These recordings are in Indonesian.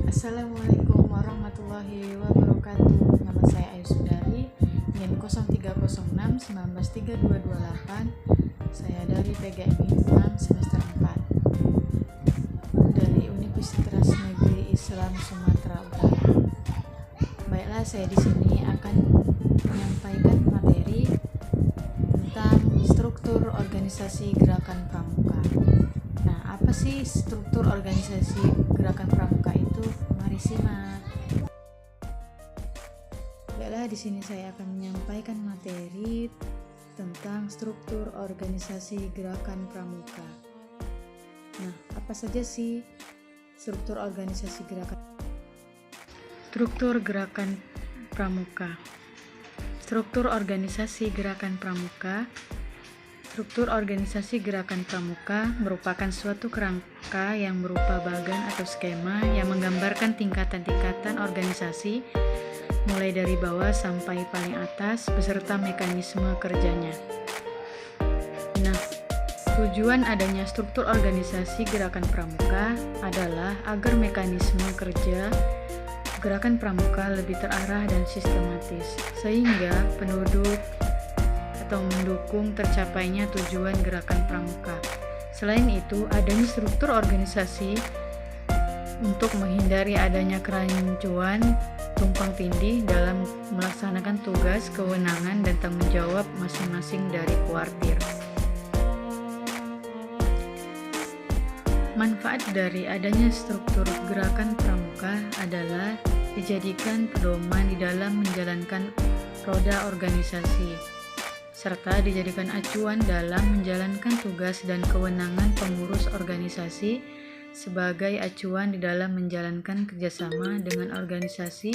Assalamualaikum warahmatullahi wabarakatuh. Nama saya Ayu Sundari, NIM 0306 193228. Saya dari PGMI 6 semester 4 dari Universitas Negeri Islam Sumatera Utara. Baiklah, saya di sini akan menyampaikan materi tentang struktur organisasi Gerakan Pramuka. Nah, apa sih struktur organisasi Gerakan Pramuka itu? Mari simak. Baiklah, di sini saya akan menyampaikan materi tentang struktur organisasi Gerakan Pramuka. Nah, apa saja sih struktur organisasi Gerakan? Struktur Gerakan Pramuka. Struktur organisasi Gerakan Pramuka. Struktur organisasi Gerakan Pramuka merupakan suatu kerangka yang berupa bagan atau skema yang menggambarkan tingkatan-tingkatan organisasi mulai dari bawah sampai paling atas beserta mekanisme kerjanya. Nah, tujuan adanya struktur organisasi Gerakan Pramuka adalah agar mekanisme kerja Gerakan Pramuka lebih terarah dan sistematis, sehingga penduduk atau mendukung tercapainya tujuan Gerakan Pramuka. Selain itu, adanya struktur organisasi untuk menghindari adanya kerancuan tumpang tindih dalam melaksanakan tugas, kewenangan, dan tanggung jawab masing-masing dari kuartir. Manfaat dari adanya struktur Gerakan Pramuka adalah dijadikan pedoman di dalam menjalankan roda organisasi, serta dijadikan acuan dalam menjalankan tugas dan kewenangan pengurus organisasi sebagai acuan di dalam menjalankan kerjasama dengan organisasi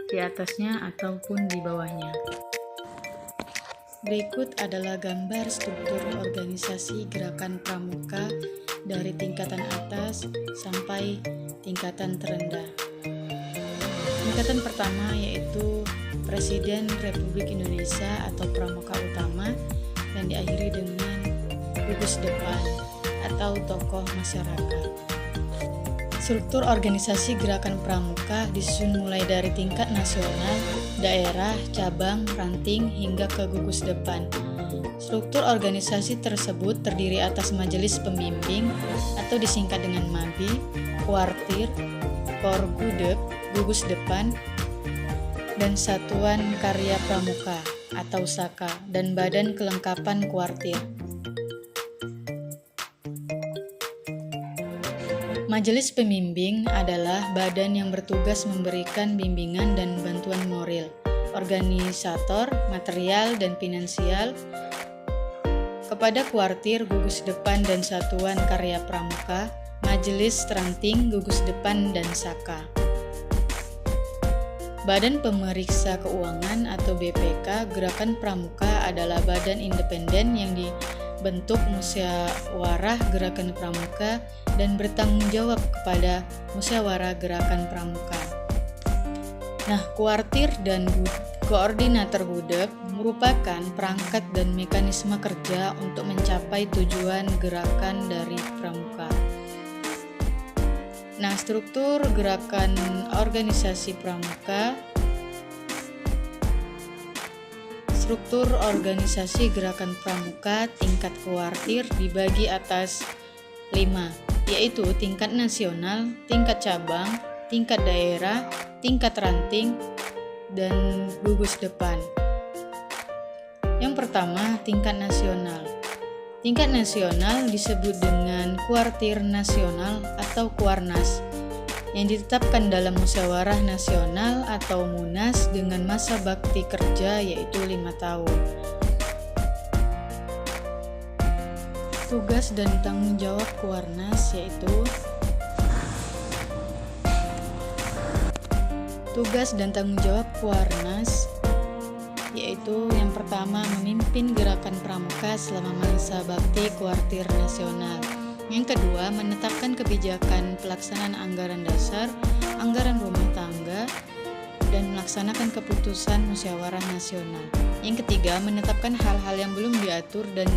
di atasnya ataupun di bawahnya. Berikut adalah gambar struktur organisasi Gerakan Pramuka dari tingkatan atas sampai tingkatan terendah. Tingkatan pertama yaitu Presiden Republik Indonesia atau Pramuka Utama, dan diakhiri dengan gugus depan atau tokoh masyarakat. Struktur organisasi Gerakan Pramuka disusun mulai dari tingkat nasional, daerah, cabang, ranting, hingga ke gugus depan. Struktur organisasi tersebut terdiri atas majelis pembimbing atau disingkat dengan MABI, kuartir, korgudep, gugus depan, dan Satuan Karya Pramuka atau SAKA, dan badan kelengkapan kuartir. Majelis pembimbing adalah badan yang bertugas memberikan bimbingan dan bantuan moral, organisator, material, dan finansial kepada kuartir, gugus depan, dan Satuan Karya Pramuka, majelis ranting, gugus depan, dan SAKA. Badan Pemeriksa Keuangan atau BPK Gerakan Pramuka adalah badan independen yang dibentuk musyawarah Gerakan Pramuka dan bertanggung jawab kepada musyawarah Gerakan Pramuka. Nah, kuartir dan koordinator gudep merupakan perangkat dan mekanisme kerja untuk mencapai tujuan gerakan dari Pramuka. Nah, struktur gerakan organisasi Pramuka. Struktur organisasi Gerakan Pramuka tingkat kuartir dibagi atas 5, yaitu tingkat nasional, tingkat cabang, tingkat daerah, tingkat ranting, dan gugus depan. Yang pertama, tingkat nasional. Tingkat nasional disebut dengan kuartir nasional atau kuarnas yang ditetapkan dalam musyawarah nasional atau munas dengan masa bakti kerja yaitu 5 tahun. Tugas dan tanggung jawab kuarnas yaitu yang pertama, memimpin Gerakan Pramuka selama masa bakti kuartir nasional. Yang kedua, menetapkan kebijakan pelaksanaan anggaran dasar, anggaran rumah tangga, dan melaksanakan keputusan musyawarah nasional. Yang ketiga, menetapkan hal-hal yang belum diatur dan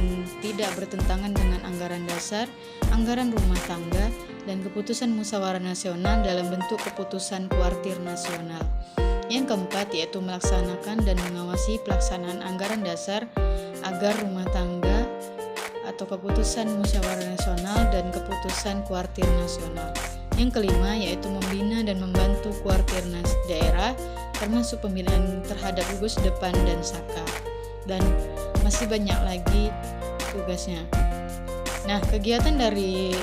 tidak bertentangan dengan anggaran dasar, anggaran rumah tangga, dan keputusan musyawarah nasional dalam bentuk keputusan kuartir nasional. Yang keempat yaitu melaksanakan dan mengawasi pelaksanaan anggaran dasar agar rumah tangga atau keputusan musyawarah nasional dan keputusan kuartir nasional. Yang kelima yaitu membina dan membantu kuartir daerah termasuk pembinaan terhadap gugus depan dan saka. Dan masih banyak lagi tugasnya. Nah, kegiatan dari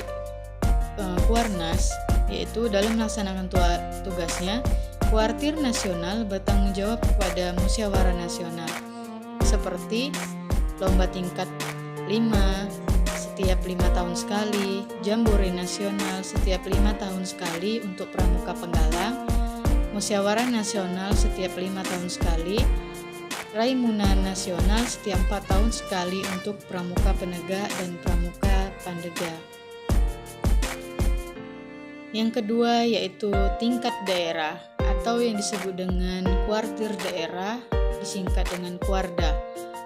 Kuarnas yaitu dalam melaksanakan tugasnya, kuartir nasional bertanggung jawab kepada musyawarah nasional seperti lomba tingkat 5 setiap 5 tahun sekali, jambore nasional setiap 5 tahun sekali untuk pramuka penggalang, musyawarah nasional setiap 5 tahun sekali, Raimuna nasional setiap 4 tahun sekali untuk pramuka penegak dan pramuka pandega. Yang kedua yaitu tingkat daerah atau yang disebut dengan kuartir daerah, disingkat dengan Kuarda,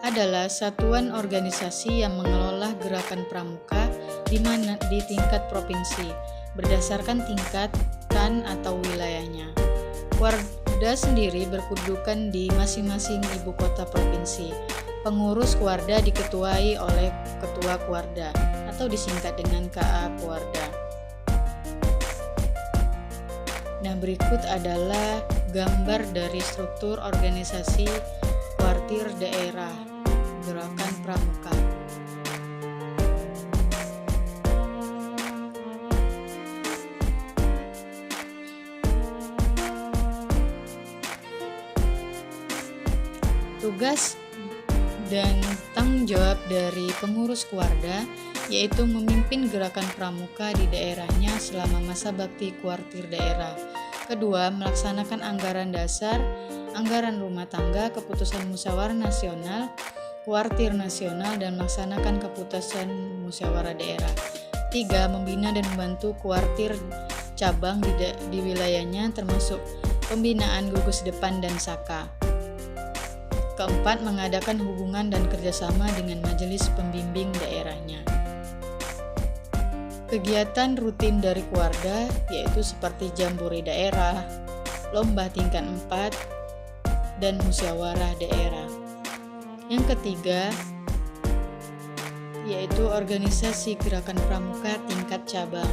adalah satuan organisasi yang mengelola gerakan pramuka di tingkat provinsi berdasarkan tingkatan atau wilayahnya. Kuarda sendiri berkedudukan di masing-masing ibu kota provinsi. Pengurus Kuarda diketuai oleh Ketua Kuarda atau disingkat dengan KA Kuarda. Nah, berikut adalah gambar dari struktur organisasi kuartir daerah gerakan pramuka. Tugas dan tanggung jawab dari pengurus Kuarda yaitu memimpin gerakan pramuka di daerahnya selama masa bakti kuartir daerah. Kedua, melaksanakan anggaran dasar, anggaran rumah tangga, keputusan musyawarah nasional, kuartir nasional, dan melaksanakan keputusan musyawarah daerah. Tiga, membina dan membantu kuartir cabang di wilayahnya termasuk pembinaan gugus depan dan saka. Keempat, mengadakan hubungan dan kerjasama dengan majelis pembimbing daerahnya. Kegiatan rutin dari Kuarda yaitu seperti jambore daerah, lomba tingkat 4, dan musyawarah daerah. Yang ketiga yaitu organisasi gerakan pramuka tingkat cabang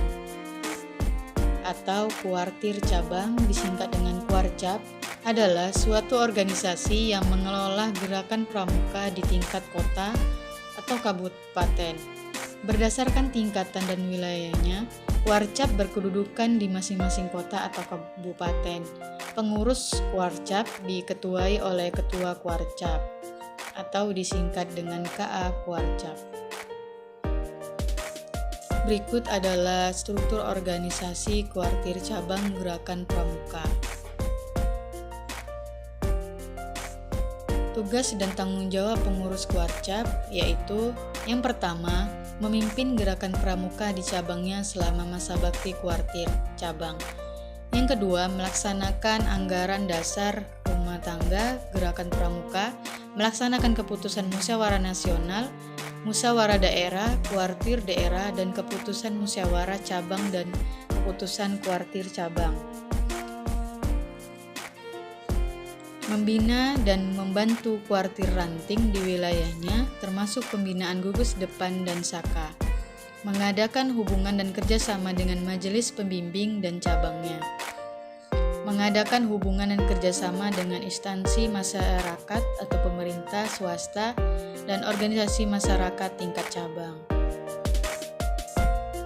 atau kuartir cabang, disingkat dengan Kuarcap, adalah suatu organisasi yang mengelola gerakan pramuka di tingkat kota atau kabupaten. Berdasarkan tingkatan dan wilayahnya, Kuarcap berkedudukan di masing-masing kota atau kabupaten. Pengurus Kuarcap diketuai oleh Ketua Kuarcap atau disingkat dengan KA Kuarcap. Berikut adalah struktur organisasi kuartir cabang gerakan pramuka. Tugas dan tanggung jawab pengurus Kuarcap yaitu yang pertama, memimpin gerakan pramuka di cabangnya selama masa bakti kuartir cabang. Yang kedua, melaksanakan anggaran dasar rumah tangga gerakan pramuka, melaksanakan keputusan musyawarah nasional, musyawarah daerah, kuartir daerah, dan keputusan musyawarah cabang dan keputusan kuartir cabang. Membina dan membantu kuartir ranting di wilayahnya termasuk pembinaan gugus depan dan saka, mengadakan hubungan dan kerjasama dengan majelis pembimbing dan cabangnya, mengadakan hubungan dan kerjasama dengan instansi masyarakat atau pemerintah swasta dan organisasi masyarakat tingkat cabang.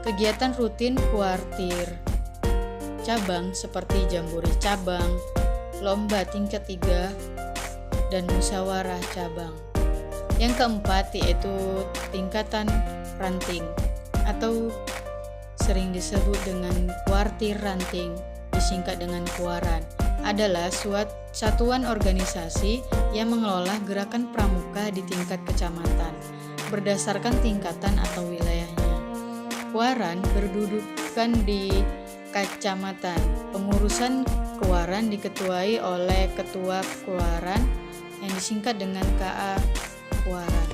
Kegiatan rutin kuartir cabang seperti jambore cabang, lomba tingkat 3, dan musyawarah cabang. Yang keempat yaitu tingkatan ranting atau sering disebut dengan kuartir ranting, disingkat dengan Kuaran, adalah satuan organisasi yang mengelola gerakan pramuka di tingkat kecamatan berdasarkan tingkatan atau wilayahnya. Kuaran berdudukan di kecamatan. Pengurusan Kuaran diketuai oleh Ketua Kuaran yang disingkat dengan KA Kuaran.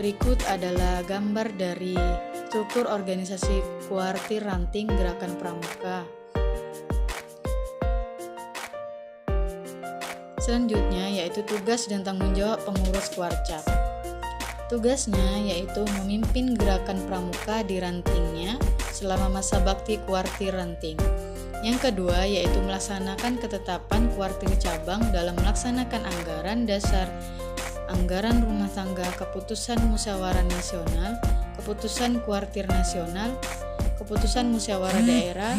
Berikut adalah gambar dari struktur organisasi kuartir ranting Gerakan Pramuka. Selanjutnya yaitu tugas dan tanggung jawab pengurus Kuarcap. Tugasnya yaitu memimpin gerakan pramuka di rantingnya selama masa bakti kuartir ranting. Yang kedua yaitu melaksanakan ketetapan kuartir cabang dalam melaksanakan anggaran dasar, anggaran rumah tangga, keputusan musyawarah nasional, keputusan kuartir nasional, keputusan musyawarah daerah,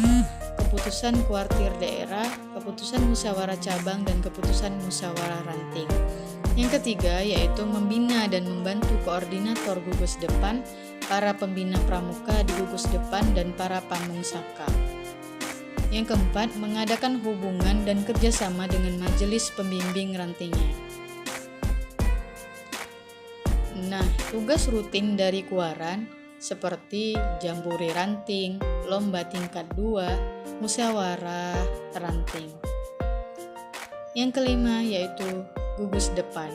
keputusan kuartir daerah, keputusan musyawarah cabang, dan keputusan musyawarah ranting. Yang ketiga yaitu membina dan membantu koordinator gugus depan, para pembina pramuka di gugus depan, dan para pamung saka. Yang keempat, mengadakan hubungan dan kerjasama dengan majelis pembimbing rantingnya. Nah, tugas rutin dari Kuaran seperti jambore ranting, lomba tingkat 2, musyawarah ranting. Yang kelima yaitu gugus depan.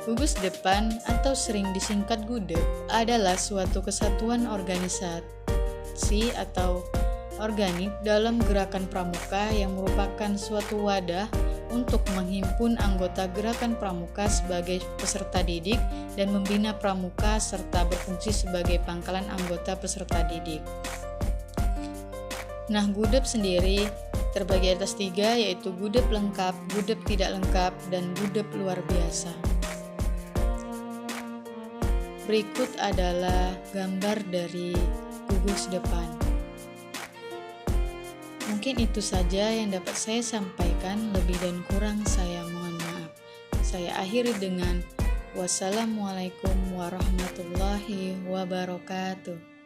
Gugus depan atau sering disingkat GUDEP adalah suatu kesatuan organisasi atau organik dalam gerakan pramuka yang merupakan suatu wadah untuk menghimpun anggota gerakan pramuka sebagai peserta didik dan membina pramuka serta berfungsi sebagai pangkalan anggota peserta didik. Nah, GUDEP sendiri terbagi atas 3 yaitu GUDEP lengkap, GUDEP tidak lengkap, dan GUDEP luar biasa. Berikut adalah gambar dari gugus depan. Mungkin itu saja yang dapat saya sampaikan, lebih dan kurang saya mohon maaf. Saya akhiri dengan wassalamualaikum warahmatullahi wabarakatuh.